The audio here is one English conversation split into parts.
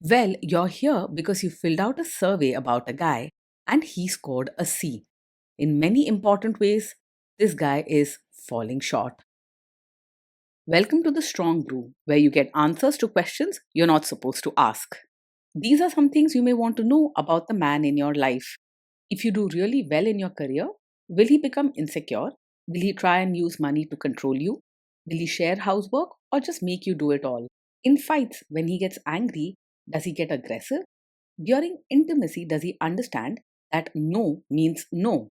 Well, you're here because you filled out a survey about a guy and he scored a C. In many important ways, this guy is falling short. Welcome to the Strong Brew, where you get answers to questions you're not supposed to ask. These are some things you may want to know about the man in your life. If you do really well in your career, will he become insecure? Will he try and use money to control you? Will he share housework or just make you do it all? In fights, when he gets angry, does he get aggressive? During intimacy, does he understand that no means no?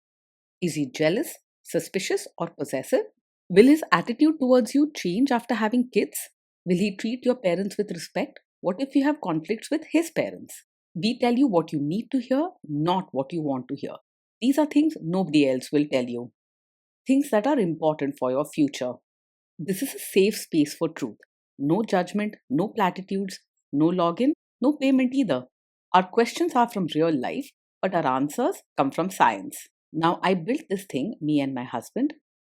Is he jealous, suspicious, or possessive? Will his attitude towards you change after having kids? Will he treat your parents with respect? What if you have conflicts with his parents? We tell you what you need to hear, not what you want to hear. These are things nobody else will tell you, things that are important for your future. This is a safe space for truth. No judgment, no platitudes, no login, no payment either. Our questions are from real life, but our answers come from science. Now, I built this thing, me and my husband,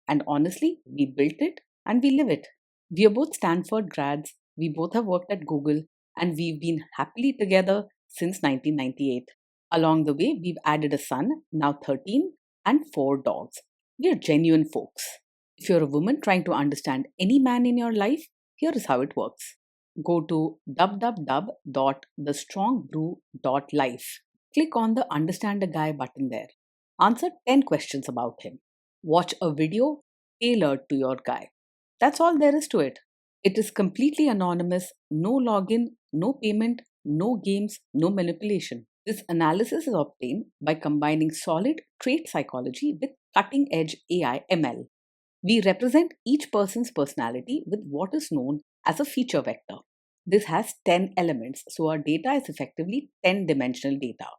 and honestly, we built it and we live it. We are both Stanford grads, we both have worked at Google, and we've been happily together since 1998. Along the way, we've added a son, now 13, and 4 dogs. We are genuine folks. If you're a woman trying to understand any man in your life, here is how it works. Go to www.thestrongbrew.life. Click on the Understand a Guy button there. Answer 10 questions about him. Watch a video tailored to your guy. That's all there is to it. It is completely anonymous, no login, no payment, no games, no manipulation. This analysis is obtained by combining solid trait psychology with cutting edge AI ML. We represent each person's personality with what is known as a feature vector. This has 10 elements, so our data is effectively 10 dimensional data.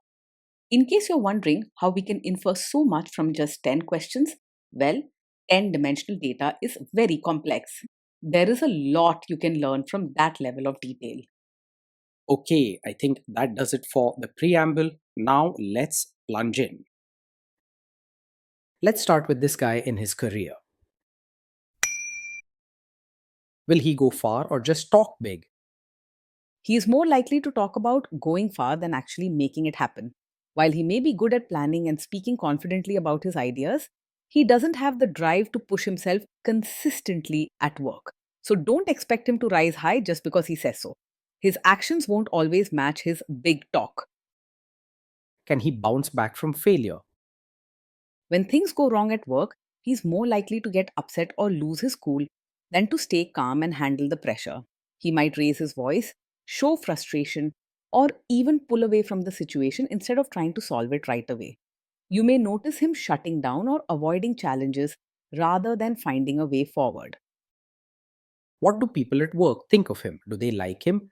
In case you're wondering how we can infer so much from just 10 questions, well, 10 dimensional data is very complex. There is a lot you can learn from that level of detail. Okay, I think that does it for the preamble. Now let's plunge in. Let's start with this guy in his career. Will he go far or just talk big? He is more likely to talk about going far than actually making it happen. While he may be good at planning and speaking confidently about his ideas, he doesn't have the drive to push himself consistently at work. So don't expect him to rise high just because he says so. His actions won't always match his big talk. Can he bounce back from failure? When things go wrong at work, he's more likely to get upset or lose his cool than to stay calm and handle the pressure. He might raise his voice, show frustration, or even pull away from the situation instead of trying to solve it right away. You may notice him shutting down or avoiding challenges rather than finding a way forward. What do people at work think of him? Do they like him?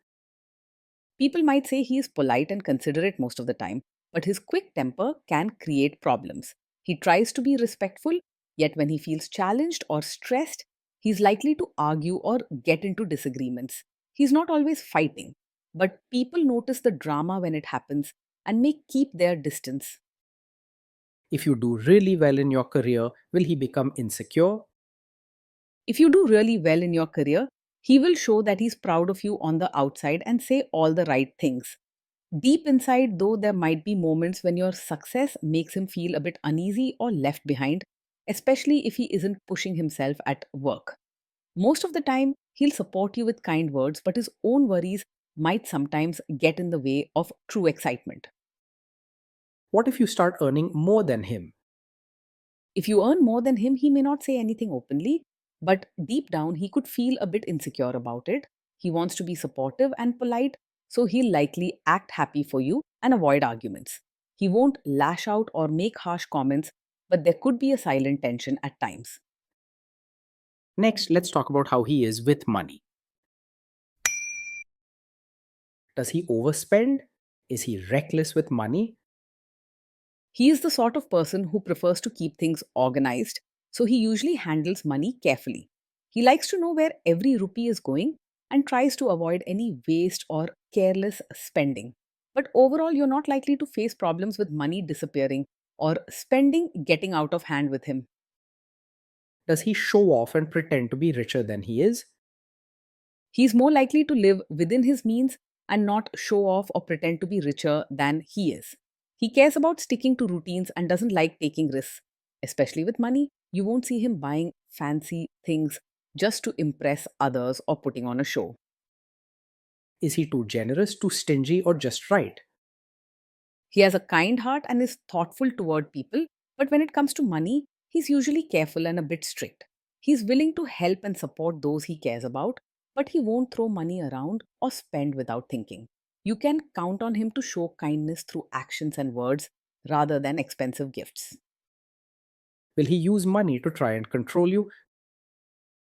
People might say he is polite and considerate most of the time, but his quick temper can create problems. He tries to be respectful, yet when he feels challenged or stressed, he's likely to argue or get into disagreements. He's not always fighting, but people notice the drama when it happens and may keep their distance. If you do really well in your career, will he become insecure? If you do really well in your career, he will show that he's proud of you on the outside and say all the right things. Deep inside, though, there might be moments when your success makes him feel a bit uneasy or left behind, especially if he isn't pushing himself at work. Most of the time, he'll support you with kind words, but his own worries might sometimes get in the way of true excitement. What if you start earning more than him? If you earn more than him, he may not say anything openly, but deep down, he could feel a bit insecure about it. He wants to be supportive and polite, so he'll likely act happy for you and avoid arguments. He won't lash out or make harsh comments, but there could be a silent tension at times. Next, let's talk about how he is with money. Does he overspend? Is he reckless with money? He is the sort of person who prefers to keep things organized, so he usually handles money carefully. He likes to know where every rupee is going and tries to avoid any waste or careless spending. But overall, you're not likely to face problems with money disappearing or spending getting out of hand with him. Does he show off and pretend to be richer than he is? He's more likely to live within his means and not show off or pretend to be richer than he is. He cares about sticking to routines and doesn't like taking risks, especially with money. You won't see him buying fancy things just to impress others or putting on a show. Is he too generous, too stingy, or just right? He has a kind heart and is thoughtful toward people, but when it comes to money, he's usually careful and a bit strict. He's willing to help and support those he cares about, but he won't throw money around or spend without thinking. You can count on him to show kindness through actions and words rather than expensive gifts. Will he use money to try and control you?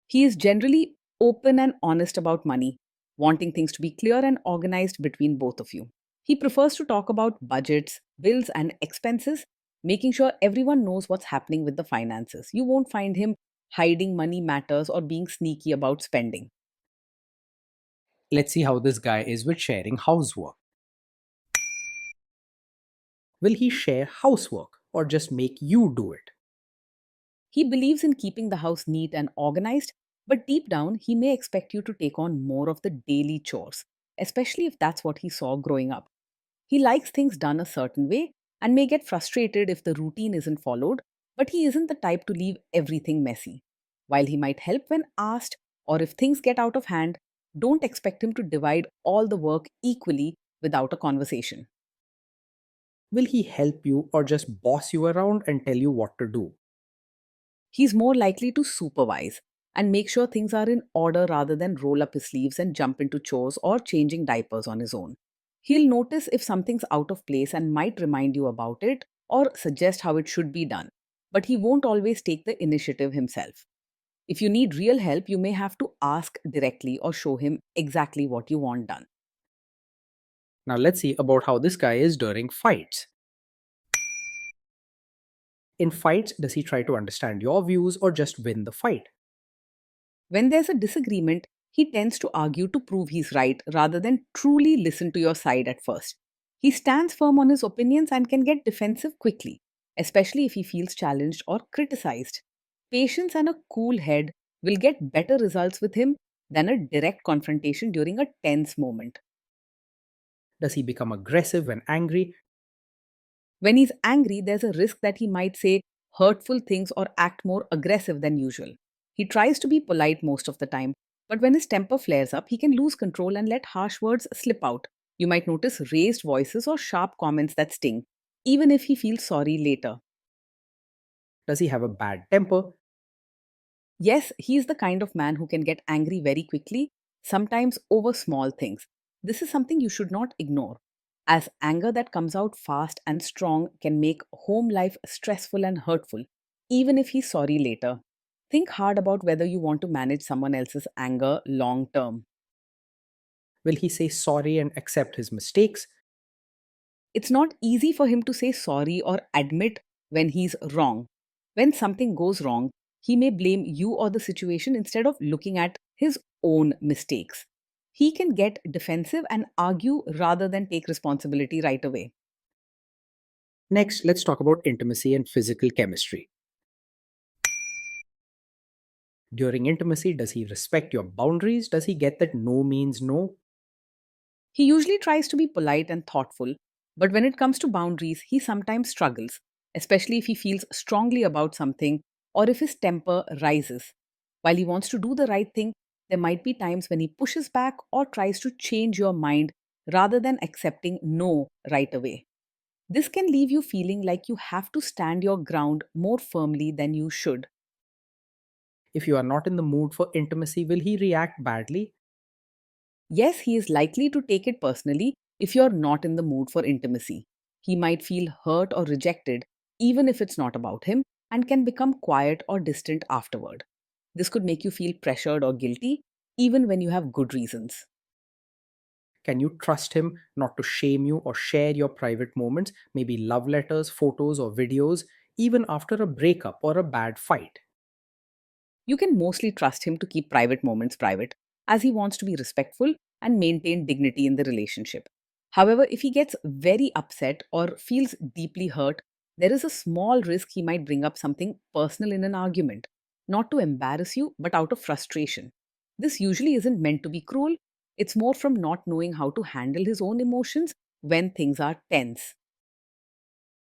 He is generally open and honest about money, wanting things to be clear and organized between both of you. He prefers to talk about budgets, bills, and expenses, making sure everyone knows what's happening with the finances. You won't find him hiding money matters or being sneaky about spending. Let's see how this guy is with sharing housework. Will he share housework or just make you do it? He believes in keeping the house neat and organized, but deep down, he may expect you to take on more of the daily chores, especially if that's what he saw growing up. He likes things done a certain way and may get frustrated if the routine isn't followed, but he isn't the type to leave everything messy. While he might help when asked, or if things get out of hand, don't expect him to divide all the work equally without a conversation. Will he help you or just boss you around and tell you what to do? He's more likely to supervise and make sure things are in order rather than roll up his sleeves and jump into chores or changing diapers on his own. He'll notice if something's out of place and might remind you about it or suggest how it should be done, but he won't always take the initiative himself. If you need real help, you may have to ask directly or show him exactly what you want done. Now let's see about how this guy is during fights. In fights, does he try to understand your views or just win the fight? When there's a disagreement, he tends to argue to prove he's right rather than truly listen to your side at first. He stands firm on his opinions and can get defensive quickly, especially if he feels challenged or criticized. Patience and a cool head will get better results with him than a direct confrontation during a tense moment. Does he become aggressive when angry? When he's angry, there's a risk that he might say hurtful things or act more aggressive than usual. He tries to be polite most of the time, but when his temper flares up, he can lose control and let harsh words slip out. You might notice raised voices or sharp comments that sting, even if he feels sorry later. Does he have a bad temper? Yes, he's the kind of man who can get angry very quickly, sometimes over small things. This is something you should not ignore, as anger that comes out fast and strong can make home life stressful and hurtful, even if he's sorry later. Think hard about whether you want to manage someone else's anger long term. Will he say sorry and accept his mistakes? It's not easy for him to say sorry or admit when he's wrong. When something goes wrong, he may blame you or the situation instead of looking at his own mistakes. He can get defensive and argue rather than take responsibility right away. Next, let's talk about intimacy and physical chemistry. During intimacy, does he respect your boundaries? Does he get that no means no? He usually tries to be polite and thoughtful, but when it comes to boundaries, he sometimes struggles, especially if he feels strongly about something or if his temper rises. While he wants to do the right thing, there might be times when he pushes back or tries to change your mind rather than accepting no right away. This can leave you feeling like you have to stand your ground more firmly than you should. If you are not in the mood for intimacy, will he react badly? Yes, he is likely to take it personally if you're not in the mood for intimacy. He might feel hurt or rejected, even if it's not about him, and can become quiet or distant afterward. This could make you feel pressured or guilty, even when you have good reasons. Can you trust him not to shame you or share your private moments, maybe love letters, photos, or videos, even after a breakup or a bad fight? You can mostly trust him to keep private moments private, as he wants to be respectful and maintain dignity in the relationship. However, if he gets very upset or feels deeply hurt, there is a small risk he might bring up something personal in an argument, not to embarrass you, but out of frustration. This usually isn't meant to be cruel, It's more from not knowing how to handle his own emotions when things are tense.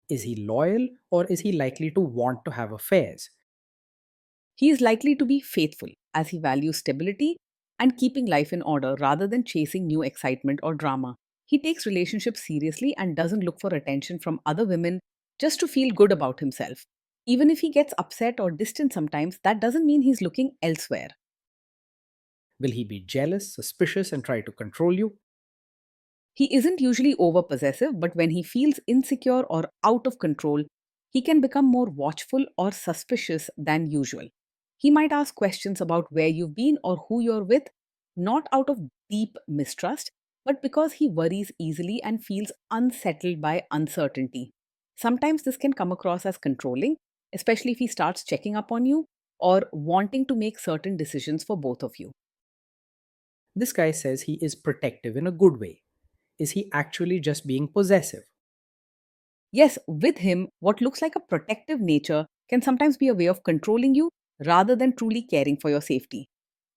Is he loyal or is he likely to want to have affairs? He is likely to be faithful as he values stability and keeping life in order rather than chasing new excitement or drama. He takes relationships seriously and doesn't look for attention from other women just to feel good about himself. Even if he gets upset or distant sometimes, that doesn't mean he's looking elsewhere. Will he be jealous, suspicious, and try to control you? He isn't usually over possessive, but when he feels insecure or out of control, he can become more watchful or suspicious than usual. He might ask questions about where you've been or who you're with, not out of deep mistrust, but because he worries easily and feels unsettled by uncertainty. Sometimes this can come across as controlling, especially if he starts checking up on you or wanting to make certain decisions for both of you. This guy says he is protective in a good way. Is he actually just being possessive? Yes, with him, what looks like a protective nature can sometimes be a way of controlling you rather than truly caring for your safety.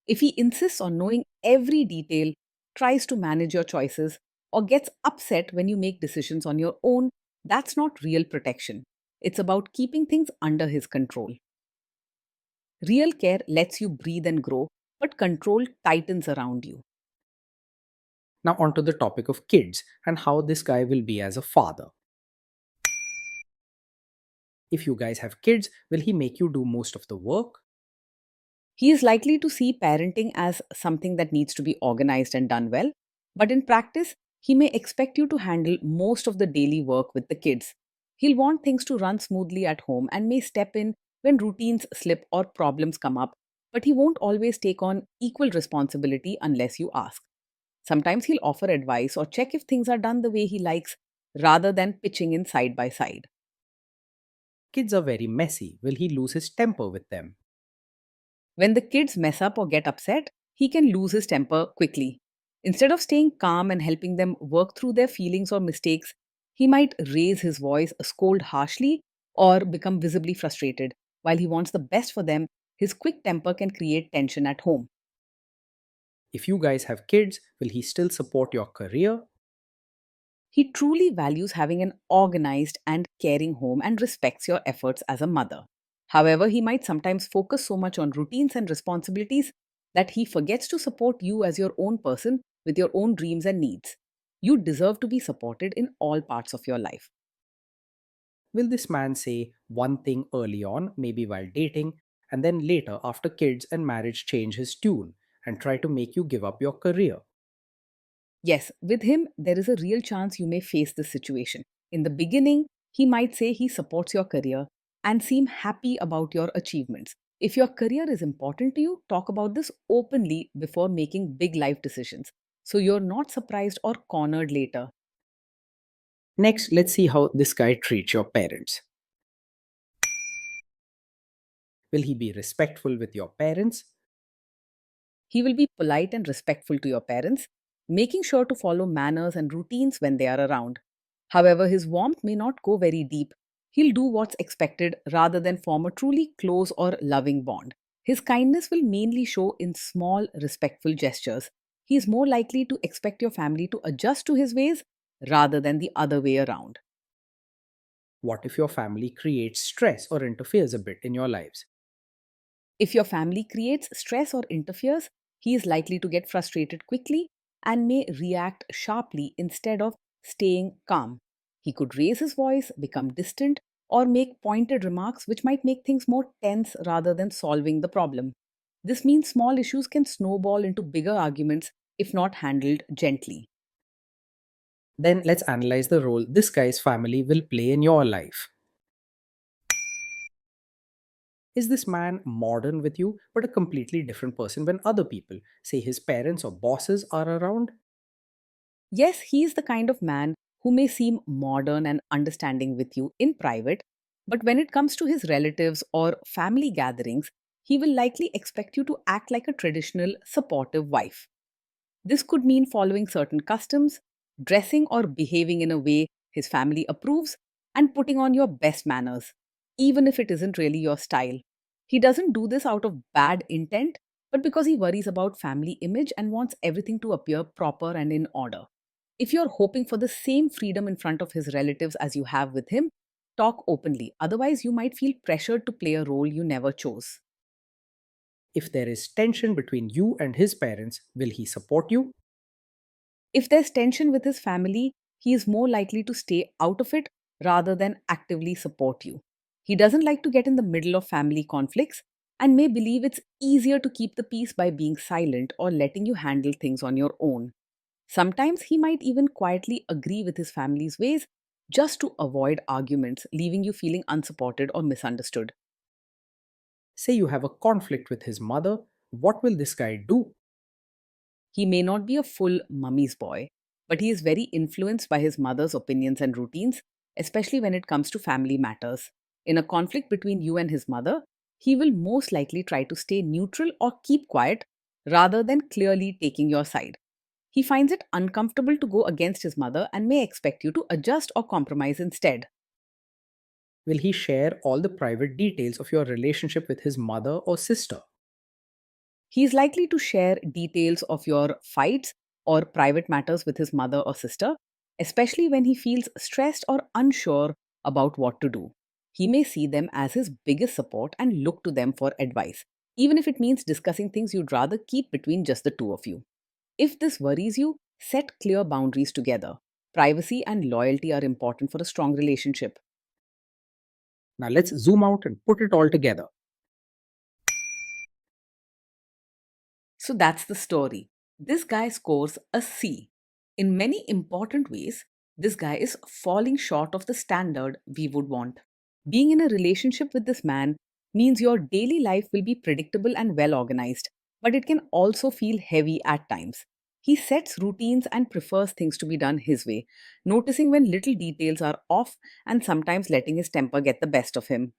If he insists on knowing every detail, tries to manage your choices, or gets upset when you make decisions on your own, that's not real protection. It's about keeping things under his control. Real care lets you breathe and grow, but control tightens around you. Now, onto the topic of kids and how this guy will be as a father. If you guys have kids, will he make you do most of the work? He is likely to see parenting as something that needs to be organized and done well, but in practice, he may expect you to handle most of the daily work with the kids. He'll want things to run smoothly at home and may step in when routines slip or problems come up, but he won't always take on equal responsibility unless you ask. Sometimes he'll offer advice or check if things are done the way he likes rather than pitching in side by side. Kids are very messy. Will he lose his temper with them? When the kids mess up or get upset, he can lose his temper quickly. Instead of staying calm and helping them work through their feelings or mistakes, he might raise his voice, scold harshly, or become visibly frustrated. While he wants the best for them, his quick temper can create tension at home. If you guys have kids, will he still support your career? He truly values having an organized and caring home and respects your efforts as a mother. However, he might sometimes focus so much on routines and responsibilities that he forgets to support you as your own person with your own dreams and needs. You deserve to be supported in all parts of your life. Will this man say one thing early on, maybe while dating, and then later, after kids and marriage, change his tune and try to make you give up your career? Yes, with him, there is a real chance you may face this situation. In the beginning, he might say he supports your career and seem happy about your achievements. If your career is important to you, talk about this openly before making big life decisions so you're not surprised or cornered later. Next, let's see how this guy treats your parents. Will he be respectful with your parents? He will be polite and respectful to your parents, making sure to follow manners and routines when they are around. However, his warmth may not go very deep. He'll do what's expected rather than form a truly close or loving bond. His kindness will mainly show in small, respectful gestures. He is more likely to expect your family to adjust to his ways rather than the other way around. What if your family creates stress or interferes a bit in your lives? If your family creates stress or interferes, he is likely to get frustrated quickly and may react sharply instead of staying calm. He could raise his voice, become distant, or make pointed remarks which might make things more tense rather than solving the problem. This means small issues can snowball into bigger arguments if not handled gently. Then let's analyze the role this guy's family will play in your life. Is this man modern with you, but a completely different person when other people, say his parents or bosses, are around? Yes, he is the kind of man who may seem modern and understanding with you in private, but when it comes to his relatives or family gatherings, he will likely expect you to act like a traditional, supportive wife. This could mean following certain customs, dressing or behaving in a way his family approves, and putting on your best manners, even if it isn't really your style. He doesn't do this out of bad intent, but because he worries about family image and wants everything to appear proper and in order. If you're hoping for the same freedom in front of his relatives as you have with him, talk openly. Otherwise, you might feel pressured to play a role you never chose. If there is tension between you and his parents, will he support you? If there's tension with his family, he is more likely to stay out of it rather than actively support you. He doesn't like to get in the middle of family conflicts and may believe it's easier to keep the peace by being silent or letting you handle things on your own. Sometimes he might even quietly agree with his family's ways just to avoid arguments, leaving you feeling unsupported or misunderstood. Say you have a conflict with his mother, what will this guy do? He may not be a full mummy's boy, but he is very influenced by his mother's opinions and routines, especially when it comes to family matters. In a conflict between you and his mother, he will most likely try to stay neutral or keep quiet rather than clearly taking your side. He finds it uncomfortable to go against his mother and may expect you to adjust or compromise instead. Will he share all the private details of your relationship with his mother or sister? He is likely to share details of your fights or private matters with his mother or sister, especially when he feels stressed or unsure about what to do. He may see them as his biggest support and look to them for advice, even if it means discussing things you'd rather keep between just the two of you. If this worries you, set clear boundaries together. Privacy and loyalty are important for a strong relationship. Now let's zoom out and put it all together. So that's the story. This guy scores a C. In many important ways, this guy is falling short of the standard we would want. Being in a relationship with this man means your daily life will be predictable and well organized, but it can also feel heavy at times. He sets routines and prefers things to be done his way, noticing when little details are off and sometimes letting his temper get the best of him.